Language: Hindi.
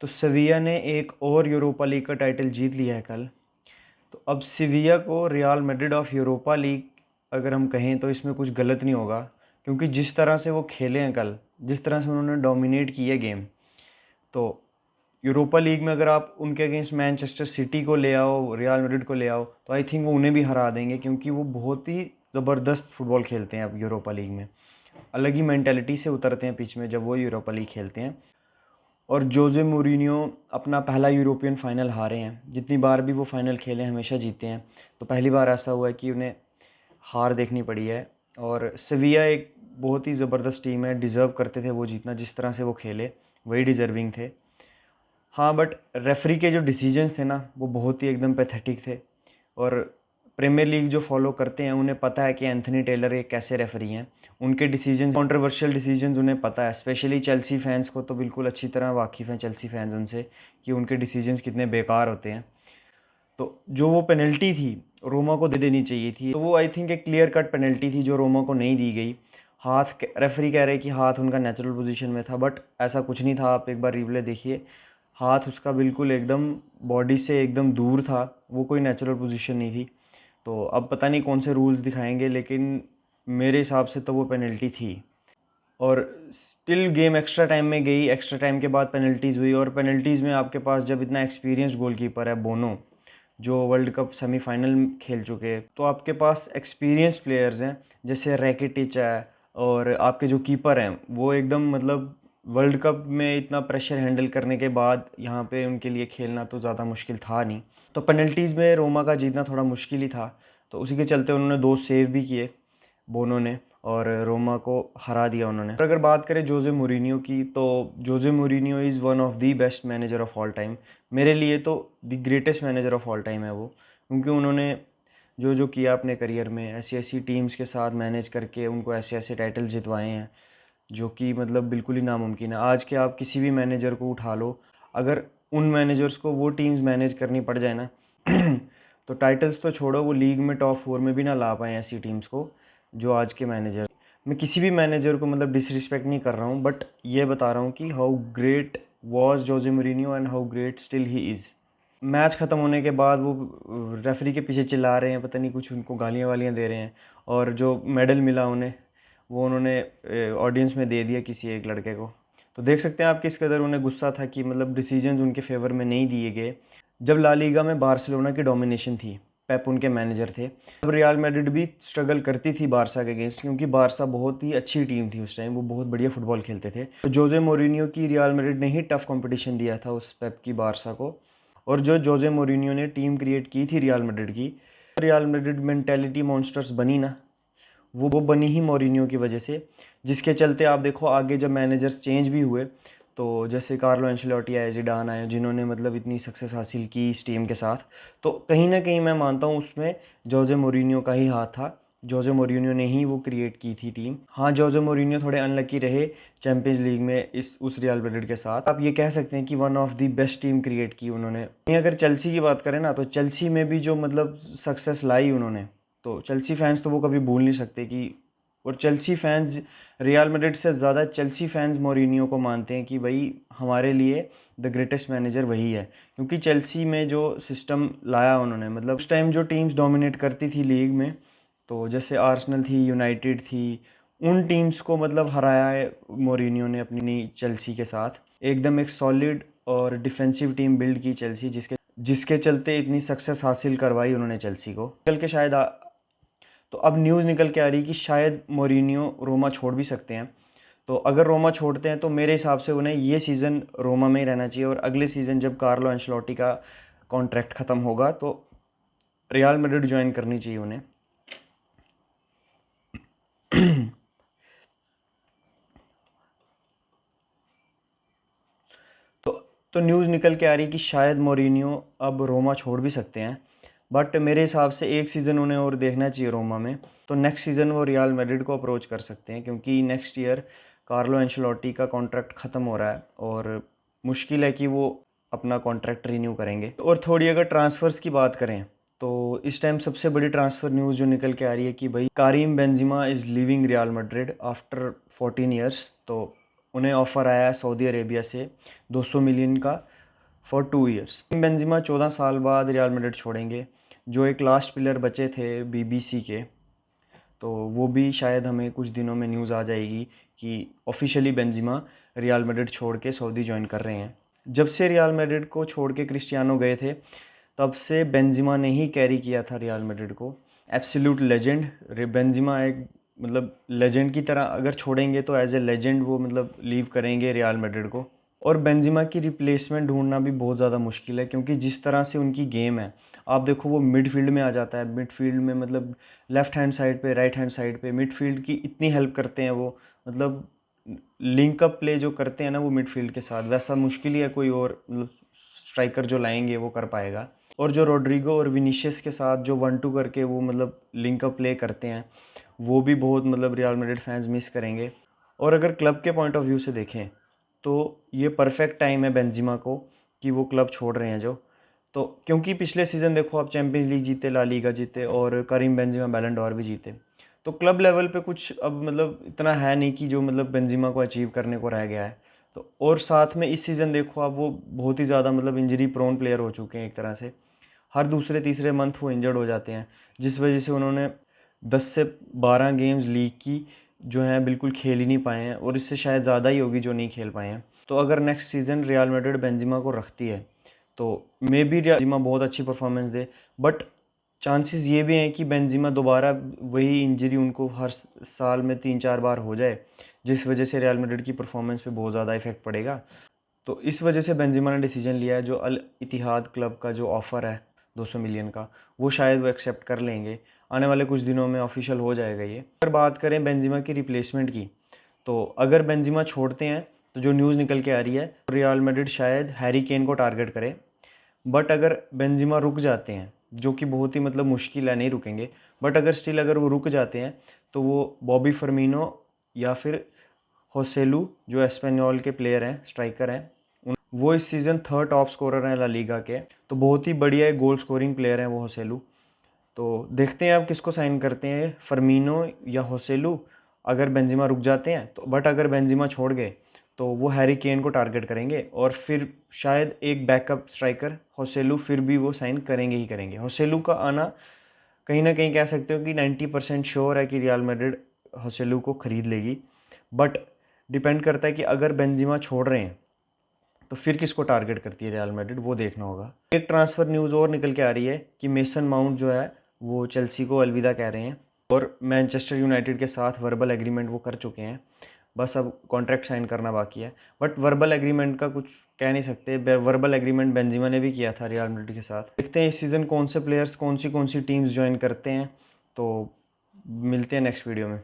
तो सेविया ने एक और यूरोपा लीग का टाइटल जीत लिया है कल। तो अब सेविया को real Madrid of Europa league अगर हम कहें तो इसमें कुछ गलत नहीं होगा, क्योंकि जिस तरह से वो खेले हैं कल, जिस तरह से उन्होंने डोमिनेट किया गेम, तो यूरोपा लीग में अगर आप उनके अगेंस्ट मैनचेस्टर सिटी को ले आओ, रियल मैड्रिड को ले आओ, तो आई थिंक वो उन्हें भी हरा देंगे, क्योंकि वो बहुत ही ज़बरदस्त फुटबॉल खेलते हैं अब यूरोपा लीग में। अलग ही मेंटालिटी से उतरते हैं पिच में जब वो यूरोपा लीग खेलते हैं। और जोजे मूरिन्यो अपना पहला यूरोपियन फाइनल हारे हैं। जितनी बार भी वो फाइनल खेले हमेशा जीते हैं, तो पहली बार ऐसा हुआ है कि उन्हें हार देखनी पड़ी है। और सेविया एक बहुत ही ज़बरदस्त टीम है, डिज़र्व करते थे वो जीतना, जिस तरह से वो खेले वही डिज़र्विंग थे। हाँ, बट रेफरी के जो डिसीजंस थे ना, वो बहुत ही एकदम पैथेटिक थे। और प्रीमियर लीग जो फॉलो करते हैं उन्हें पता है कि एंथनी टेलर एक कैसे रेफरी हैं। उनके डिसीजंस, कंट्रोवर्शियल डिसीजंस उन्हें पता है। स्पेशली चेल्सी फैंस को तो बिल्कुल अच्छी तरह वाकिफ़ हैं चेल्सी फैंस उनसे, कि उनके डिसीजंस कितने बेकार होते हैं। तो जो वो पेनल्टी थी रोमा को दे देनी चाहिए थी, तो वो आई थिंक एक क्लियर कट पेनल्टी थी जो रोमा को नहीं दी गई। हाथ, रेफरी कह रहे कि हाथ उनका नेचुरल पोजीशन में था, बट ऐसा कुछ नहीं था। आप एक बार रिप्ले देखिए, हाथ उसका बिल्कुल एकदम बॉडी से एकदम दूर था, वो कोई नेचुरल पोजीशन नहीं थी। तो अब पता नहीं कौन से रूल्स दिखाएंगे, लेकिन मेरे हिसाब से तो वो पेनल्टी थी। और स्टिल गेम एक्स्ट्रा टाइम में गई, एक्स्ट्रा टाइम के बाद पेनल्टीज़ हुई। और पेनल्टीज़ में आपके पास जब इतना एक्सपीरियंस्ड गोलकीपर है बोनो, जो वर्ल्ड कप सेमीफाइनल खेल चुके हैं, तो आपके पास एक्सपीरियंस प्लेयर्स हैं जैसे रैकिटिच है, और आपके जो कीपर हैं वो एकदम मतलब वर्ल्ड कप में इतना प्रेशर हैंडल करने के बाद यहाँ पे उनके लिए खेलना तो ज़्यादा मुश्किल था नहीं। तो पेनल्टीज़ में रोमा का जीतना थोड़ा मुश्किल ही था, तो उसी के चलते उन्होंने 2 सेव भी किए बोनो ने, और रोमा को हरा दिया उन्होंने। और अगर बात करें जोजे मूरिन्यो की, तो Jose Mourinho is one of the best manager of all time. मेरे लिए तो the greatest manager of all time है वो, क्योंकि उन्होंने जो जो किया अपने करियर में, ऐसी ऐसी टीम्स के साथ मैनेज करके उनको ऐसे ऐसे टाइटल जितवाए हैं जो कि मतलब बिल्कुल ही नामुमकिन है। आज के आप किसी भी मैनेजर को उठा लो, अगर उन मैनेजर्स को वो टीम्स मैनेज करनी पड़ जाए ना तो टाइटल्स तो छोड़ो, वो लीग में टॉप 4 में भी ना ला पाएँ ऐसी टीम्स को जो आज के मैनेजर। मैं किसी भी मैनेजर को मतलब डिसरिस्पेक्ट नहीं कर रहा हूँ, बट ये बता रहा हूँ कि how great was Jose Mourinho and how great still he is. Match ख़त्म होने के बाद वो रेफरी के पीछे चिल्ला रहे हैं, पता नहीं कुछ उनको गालियाँ वालियाँ दे रहे हैं, और जो मेडल मिला उन्हें वो उन्होंने ऑडियंस में दे दिया किसी एक लड़के को। तो देख सकते हैं आप किस कदर उन्हें गुस्सा था कि मतलब डिसीजंस उनके फेवर में नहीं दिए गए। जब ला लीगा में बार्सिलोना की डोमिनेशन थी, पेप उनके मैनेजर थे, तब रियल मैड्रिड भी स्ट्रगल करती थी बारसा के अगेंस्ट, क्योंकि बारसा बहुत ही अच्छी टीम थी उस टाइम, वो बहुत बढ़िया फुटबॉल खेलते थे। तो जोजे मोरिनियो की रियल मैड्रिड ने ही टफ कंपटीशन दिया था उस पेप की बारसा को। और जो जोजे मोरिनियो ने टीम क्रिएट की थी रियल मैड्रिड की, रियल मैड्रिड मेंटेलिटी मॉन्स्टर्स बनी ना, वो बनी ही मोरिनियो की वजह से। जिसके चलते आप देखो आगे जब मैनेजर्स चेंज भी हुए, तो जैसे कार्लो एंcelotti आए, जिडान आए, जिन्होंने मतलब इतनी सक्सेस हासिल की इस टीम के साथ, तो कहीं ना कहीं मैं मानता हूँ उसमें जोजे मोरिनियो का ही हाथ था। जोजे मोरिनियो ने ही वो क्रिएट की थी टीम। हाँ, जोजे मोरिनियो थोड़े अनलकी रहे चैंपियंस लीग में इस उस रियल मैड्रिड के साथ। आप ये कह सकते हैं कि one of the best team create की उन्होंने। अगर चेल्सी की बात करें ना, तो चेल्सी में भी जो मतलब सक्सेस लाई उन्होंने, तो चेल्सी फैंस तो वो कभी भूल नहीं सकते कि। और चेल्सी फैंस रियल मैड्रिड से ज़्यादा चेल्सी फैंस मोरिनियो को मानते हैं कि भाई हमारे लिए द ग्रेटेस्ट मैनेजर वही है, क्योंकि चेल्सी में जो सिस्टम लाया उन्होंने, मतलब उस टाइम जो टीम्स डोमिनेट करती थी लीग में, तो जैसे आर्सेनल थी, यूनाइटेड थी, उन टीम्स को मतलब हराया है मोरिनियो ने अपनी चेल्सी के साथ। एकदम एक सॉलिड और डिफेंसिव टीम बिल्ड की चेल्सी, जिसके जिसके चलते इतनी सक्सेस हासिल करवाई उन्होंने चेल्सी को। कल के शायद तो अब न्यूज़ निकल के आ रही कि शायद मोरिनियो रोमा छोड़ भी सकते हैं। तो अगर रोमा छोड़ते हैं तो मेरे हिसाब से उन्हें ये सीज़न रोमा में ही रहना चाहिए, और अगले सीज़न जब कार्लो एंcelotti का कॉन्ट्रैक्ट ख़त्म होगा तो रियल मैड्रिड ज्वाइन करनी चाहिए उन्हें। तो तो न्यूज़ निकल के आ रही कि शायद मोरिनियो अब रोमा छोड़ भी सकते हैं, बट मेरे हिसाब से एक सीज़न उन्हें और देखना चाहिए रोमा में। तो नेक्स्ट सीज़न वो रियल मैड्रिड को अप्रोच कर सकते हैं, क्योंकि नेक्स्ट ईयर कार्लो एंcelotti का कॉन्ट्रैक्ट ख़त्म हो रहा है, और मुश्किल है कि वो अपना कॉन्ट्रैक्ट रिन्यू करेंगे। और थोड़ी अगर ट्रांसफ़र्स की बात करें, तो इस टाइम सबसे बड़ी ट्रांसफ़र न्यूज़ जो निकल के आ रही है कि भाई Karim Benzema is leaving Real Madrid after 14 years. तो उन्हें ऑफ़र आया है सऊदी अरेबिया से 200 मिलियन का फॉर 2 ईयर्स। बेंजिमा 14 साल बाद रियल मैड्रिड छोड़ेंगे। जो एक लास्ट प्लेयर बचे थे बीबीसी के, तो वो भी शायद हमें कुछ दिनों में न्यूज़ आ जाएगी कि ऑफिशियली बेंजिमा रियल मैड्रिड छोड़ के सऊदी ज्वाइन कर रहे हैं। जब से रियल मैड्रिड को छोड़ के क्रिस्टियानो गए थे, तब से बेंजिमा ने ही कैरी किया था रियल मैड्रिड को। एब्सोल्यूट लेजेंड बेंजिमा एक मतलब लेजेंड की तरह अगर छोड़ेंगे तो एज ए लेजेंड वो मतलब लीव करेंगे रियल मैड्रिड को। और बेंजिमा की रिप्लेसमेंट ढूंढना भी बहुत ज़्यादा मुश्किल है, क्योंकि जिस तरह से उनकी गेम है, आप देखो वो मिडफील्ड में आ जाता है। मिडफील्ड में मतलब लेफ़्ट हैंड साइड पे, राइट हैंड साइड पे, मिडफील्ड की इतनी हेल्प करते हैं वो। मतलब लिंक अप प्ले जो करते हैं ना वो मिडफील्ड के साथ, वैसा मुश्किल ही है कोई और मतलब स्ट्राइकर जो लाएंगे वो कर पाएगा। और जो रोड्रिगो और विनीशियस के साथ जो 1-2 करके वो मतलब लिंक अप प्ले करते हैं, वो भी बहुत मतलब रियल मैड्रिड फैंस मिस करेंगे। और अगर क्लब के पॉइंट ऑफ व्यू से देखें तो ये परफेक्ट टाइम है बेंजिमा को कि वो क्लब छोड़ रहे हैं जो। तो क्योंकि पिछले सीज़न देखो आप चैंपियंस लीग जीते, ला लीगा जीते और करीम बेंजिमा बैलन डॉर भी जीते। तो क्लब लेवल पे कुछ अब मतलब इतना है नहीं कि जो मतलब बेंजिमा को अचीव करने को रह गया है। तो और साथ में इस सीज़न देखो आप, वो बहुत ही ज़्यादा मतलब इंजरी प्रोन प्लेयर हो चुके हैं एक तरह से। हर दूसरे तीसरे मंथ वो इंजर्ड हो जाते हैं, जिस वजह से उन्होंने 10 से 12 गेम्स लीग की जो हैं बिल्कुल खेल ही नहीं पाए हैं, और इससे शायद ज़्यादा ही होगी जो नहीं खेल पाए हैं। तो अगर next season real Madrid Benzema को रखती है तो मे बी बेंजिमा बहुत अच्छी परफॉर्मेंस दे, बट चांसेस ये भी हैं कि बेंजिमा दोबारा वही इंजरी उनको हर साल में 3-4 बार हो जाए, जिस वजह से रियल मैड्रिड की परफॉर्मेंस पे बहुत ज़्यादा इफेक्ट पड़ेगा। तो इस वजह से बेंजिमा ने डिसीजन लिया है, जो अल इतिहाद क्लब का जो ऑफ़र है 200 मिलियन का, वो शायद वो एक्सेप्ट कर लेंगे। आने वाले कुछ दिनों में ऑफिशियल हो जाएगा ये। अगर बात करें बेंजिमा की रिप्लेसमेंट की, तो अगर बेंजिमा छोड़ते हैं तो जो न्यूज़ निकल के आ रही है, रियल मैड्रिड शायद हैरी केन को टारगेट करे। बट अगर बेंजिमा रुक जाते हैं, जो कि बहुत ही मतलब मुश्किल है, नहीं रुकेंगे, बट अगर स्टिल अगर वो रुक जाते हैं तो वो बॉबी फर्मिनो या फिर होसेलू जो एस्पेनियोल के प्लेयर हैं, स्ट्राइकर हैं, वो इस सीज़न 3rd टॉप स्कोरर हैं ला लीगा के। तो बहुत ही बढ़िया गोल स्कोरिंग प्लेयर हैं वो होसेलू। तो देखते हैं आप किसको साइन करते हैं, फर्मिनो या होसेलू। अगर बेंजिमा रुक जाते हैं तो, बट अगर बेंजिमा छोड़ गए तो वो हैरी केन को टारगेट करेंगे, और फिर शायद एक बैकअप स्ट्राइकर होसेलू फिर भी वो साइन करेंगे ही करेंगे। होसेलू का आना कहीं ना कहीं कह सकते हो कि 90% श्योर है कि रियल मैड्रिड होसेलू को ख़रीद लेगी। बट डिपेंड करता है कि अगर बेंजिमा छोड़ रहे हैं तो फिर किसको टारगेट करती है रियल मैड्रिड, वो देखना होगा। एक ट्रांसफ़र न्यूज़ और निकल के आ रही है कि मेसन माउंट जो है वो चेल्सी को अलविदा कह रहे हैं, और मैनचेस्टर यूनाइटेड के साथ वर्बल एग्रीमेंट वो कर चुके हैं। बस अब कॉन्ट्रैक्ट साइन करना बाकी है। बट वर्बल एग्रीमेंट का कुछ कह नहीं सकते, वर्बल एग्रीमेंट बेंजिमा ने भी किया था रियल मैड्रिड के साथ। देखते हैं इस सीज़न कौन से प्लेयर्स कौन सी टीम्स ज्वाइन करते हैं। तो मिलते हैं नेक्स्ट वीडियो में।